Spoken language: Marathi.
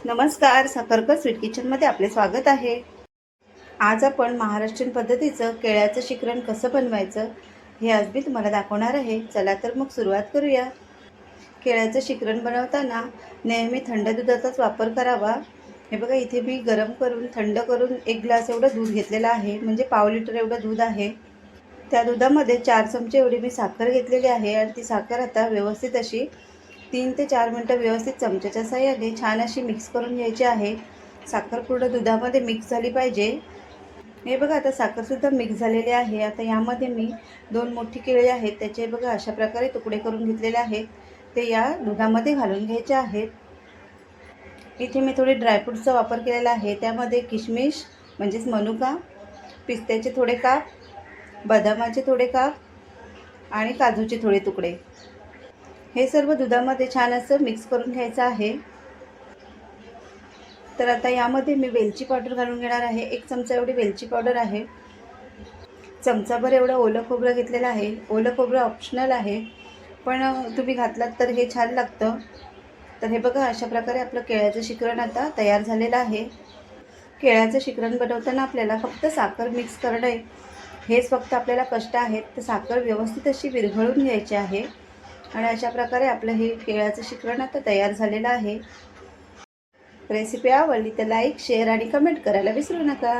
नमस्कार, साखरकर स्वीट किचनमध्ये आपले स्वागत आहे। आज आपण महाराष्ट्रीयन पद्धतीचं केळ्याचं शिकरण कसं बनवायचं हे आज मी तुम्हाला दाखवणार आहे। चला तर मग सुरुवात करूया। केळ्याचं शिकरण बनवताना नेहमी थंड दुधाचाच वापर करावा। हे बघा, इथे मी गरम करून थंड करून 1 ग्लास एवढं दूध घेतलेलं आहे, म्हणजे पाव लिटर एवढं दूध आहे। त्या दुधामध्ये 4 चमचे एवढी मी साखर घेतलेली आहे आणि ती साखर आता व्यवस्थित अशी 3 ते 4 मिनिटं व्यवस्थित चमच्याच्या साहाय्याने छान अशी मिक्स करून घ्यायची आहे। साखर पूर्ण दुधामध्ये मिक्स झाली पाहिजे। हे बघा, आता साखरसुद्धा मिक्स झालेली आहे। आता यामध्ये मी 2 मोठी केळी आहेत, त्याचे बघा अशा प्रकारे तुकडे करून घेतलेले आहेत, ते या दुधामध्ये घालून घ्यायचे आहेत। इथे मी थोडे ड्रायफ्रूट्सचा वापर केलेला आहे। त्यामध्ये किशमिश म्हणजेच मनुका, पिस्त्याचे थोडे काप, बदामाचे थोडे काप आणि काजूचे थोडे तुकडे, हे सर्व दुधामध्ये छान असं मिक्स करून घ्यायचं आहे। तर आता यामध्ये मी वेलची पावडर घालून घेणार आहे। 1 चमचा एवढी वेलची पावडर आहे। चमचाभर एवढं ओलं खोबरं घेतलेलं आहे। ओलं खोबरं ऑप्शनल आहे, पण तुम्ही घातलात तर हे छान लागतं। तर हे बघा, अशा प्रकारे आपलं केळ्याचं शिकरण आता तयार झालेलं आहे। केळ्याचं शिकरण बनवताना आपल्याला फक्त साखर मिक्स करणे हेच फक्त आपल्याला कष्ट आहेत। तर साखर व्यवस्थित अशी विरघळून घ्यायची आहे आणि अशा प्रकारे आपलं हे केळ्याचं शिकरण आता तयार झालेलं आहे। रेसिपी आवडली तर लाईक, शेअर आणि कमेंट करायला विसरू नका।